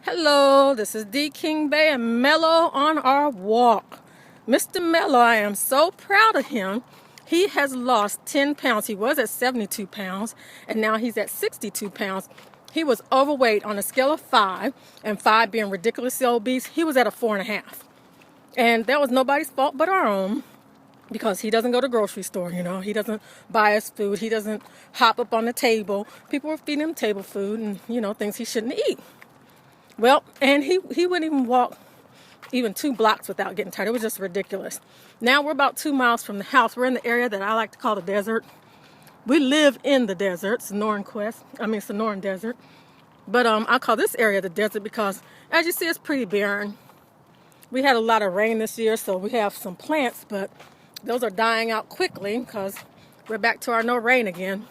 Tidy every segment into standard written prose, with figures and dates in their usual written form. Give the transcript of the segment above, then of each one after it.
Hello, this is D. King-Bey and Mello on our walk. Mr. Mello, I am so proud of him. He has lost 10 pounds. He was at 72 pounds, and now he's at 62 pounds. He was overweight on a scale of 5, and 5 being ridiculously obese. He was at a 4.5. And that was nobody's fault but our own, because he doesn't go to the grocery store, He doesn't buy us food. He doesn't hop up on the table. People were feeding him table food and, things he shouldn't eat. Well, and he wouldn't even walk even 2 blocks without getting tired. It was just ridiculous. Now we're about 2 miles from the house. We're in the area that I like to call the desert. We live in the desert, Sonoran Desert. But I call this area the desert because, as you see, it's pretty barren. We had a lot of rain this year, so we have some plants, but those are dying out quickly because we're back to our no rain again.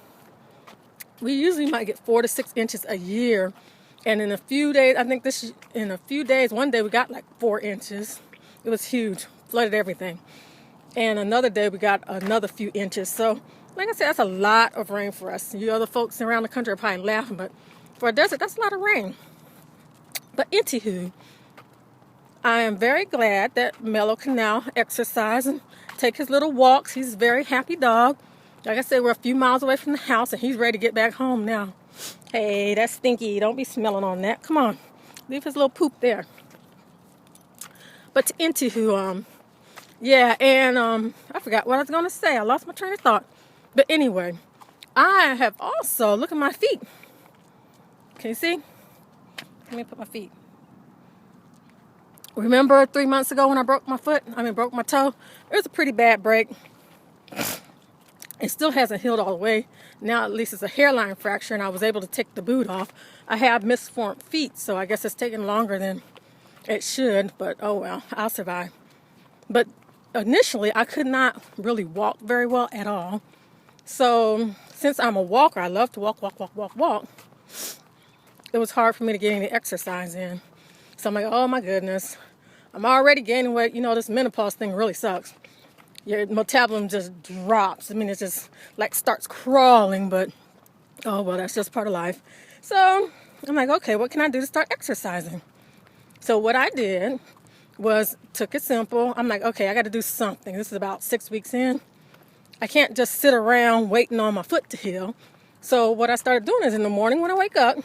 We usually might get 4 to 6 inches a year. And in a few days, one day we got like 4 inches. It was huge, flooded everything. And another day we got another few inches. So, like I said, that's a lot of rain for us. You other folks around the country are probably laughing, but for a desert, that's a lot of rain. But anywho, I am very glad that Mello can now exercise and take his little walks. He's a very happy dog. Like I said, we're a few miles away from the house, and he's ready to get back home now. Hey, that's stinky. Don't be smelling on that. Come on. Leave his little poop there. But to anywho, I forgot what I was going to say. I lost my train of thought. But anyway, I have also, look at my feet. Can you see? Let me put my feet. Remember 3 months ago when I broke my toe? It was a pretty bad break. It still hasn't healed all the way. Now at least it's a hairline fracture and I was able to take the boot off. I have misformed feet, so I guess it's taking longer than it should, but oh well, I'll survive. But initially I could not really walk very well at all. So since I'm a walker, I love to walk. It was hard for me to get any exercise in. So I'm like, oh my goodness, I'm already gaining weight. This menopause thing really sucks. Your metabolism just drops. It just like starts crawling, but oh well, that's just part of life. So I'm like, okay, what can I do to start exercising? So what I did was took it simple. I'm like, okay, I got to do something. This is about 6 weeks in. I can't just sit around waiting on my foot to heal. So what I started doing is in the morning when I wake up,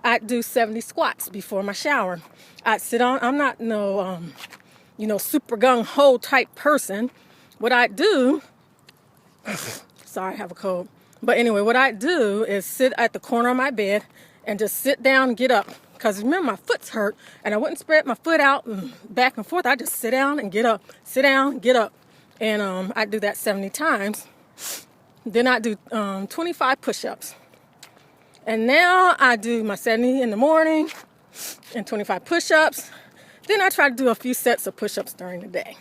I'd do 70 squats before my shower. I'd sit on. I'm not no super gung-ho type person. What I do, sorry, I have a cold. But anyway, what I do is sit at the corner of my bed and just sit down and get up. Because remember, my foot's hurt, and I wouldn't spread my foot out and back and forth. I just sit down and get up, sit down, get up. And I do that 70 times. Then I do 25 push-ups. And now I do my 70 in the morning and 25 push-ups. Then I try to do a few sets of push-ups during the day.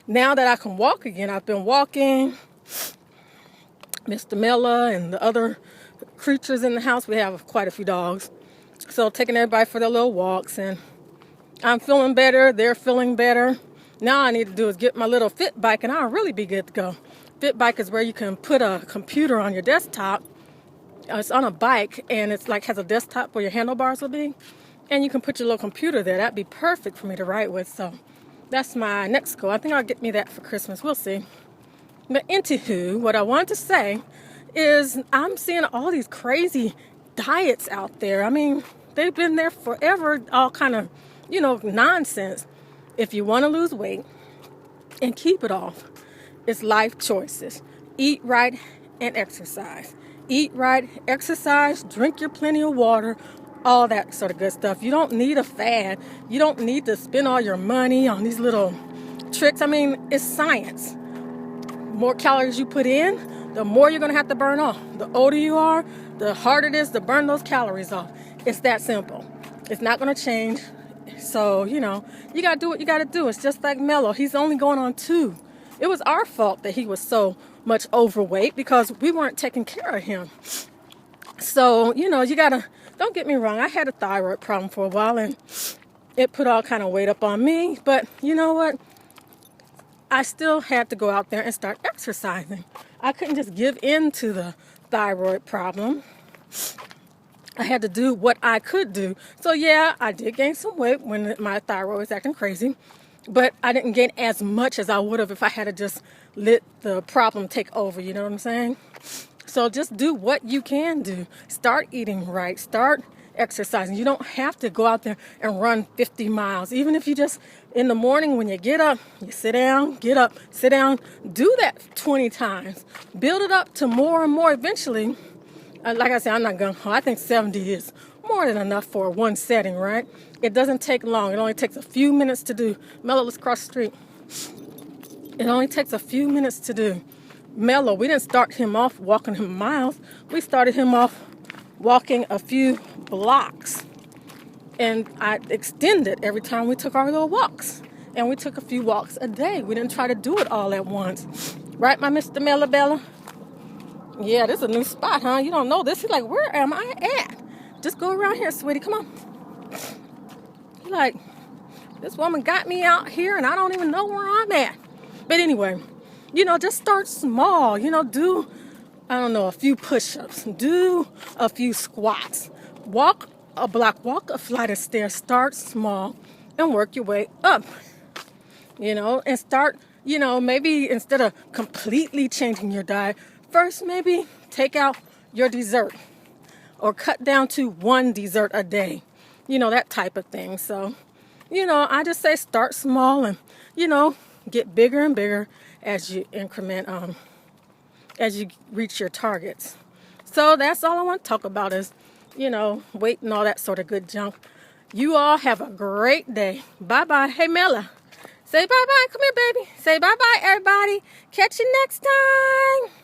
Now that I can walk again, I've been walking. Mr. Mella and the other creatures in the house, we have quite a few dogs. So taking everybody for their little walks, and I'm feeling better. They're feeling better. Now all I need to do is get my little Fit Bike, and I'll really be good to go. Fit Bike is where you can put a computer on your desktop. It's on a bike, and it's like has a desktop where your handlebars will be. And you can put your little computer there. That'd be perfect for me to write with. So that's my next goal. I think I'll get me that for Christmas. We'll see. But anywho, what I wanted to say is I'm seeing all these crazy diets out there. They've been there forever, all kind of, nonsense. If you want to lose weight and keep it off, it's life choices. Eat right and exercise. Eat right, exercise, drink your plenty of water, all that sort of good stuff. You don't need a fad. You don't need to spend all your money on these little tricks. It's science. The more calories you put in, the more you're going to have to burn off. The older you are, the harder it is to burn those calories off. It's that simple. It's not going to change. So, you got to do what you got to do. It's just like Mello. He's only going on 2. It was our fault that he was so much overweight because we weren't taking care of him. So, you got to, don't get me wrong, I had a thyroid problem for a while and it put all kind of weight up on me. But you know what? I still had to go out there and start exercising. I couldn't just give in to the thyroid problem. I had to do what I could do. So yeah, I did gain some weight when my thyroid was acting crazy, but I didn't gain as much as I would have if I had to just let the problem take over. You know what I'm saying? So just do what you can do. Start eating right. Start exercising. You don't have to go out there and run 50 miles. Even if you just, in the morning when you get up, you sit down, get up, sit down. Do that 20 times. Build it up to more and more eventually. Like I said, I'm not going to, I think 70 is more than enough for one setting, right? It doesn't take long. It only takes a few minutes to do. Mello, let's cross the street. It only takes a few minutes to do. Mello, we didn't start him off walking him miles. We started him off walking a few blocks. And I extended every time we took our little walks. And we took a few walks a day. We didn't try to do it all at once. Right, my Mr. Mellabella? Yeah, this is a new spot, huh? You don't know this. He's like, where am I at? Just go around here, sweetie. Come on. He's like, this woman got me out here and I don't even know where I'm at. But anyway, just start small. Do, I don't know, a few push-ups. Do a few squats. Walk a block, walk a flight of stairs. Start small and work your way up. And start, maybe instead of completely changing your diet, first, maybe take out your dessert or cut down to one dessert a day, that type of thing. So, I just say start small and, get bigger and bigger as you increment, as you reach your targets. So that's all I want to talk about is, weight and all that sort of good junk. You all have a great day. Bye-bye. Hey, Mela, say bye-bye. Come here, baby. Say bye-bye, everybody. Catch you next time.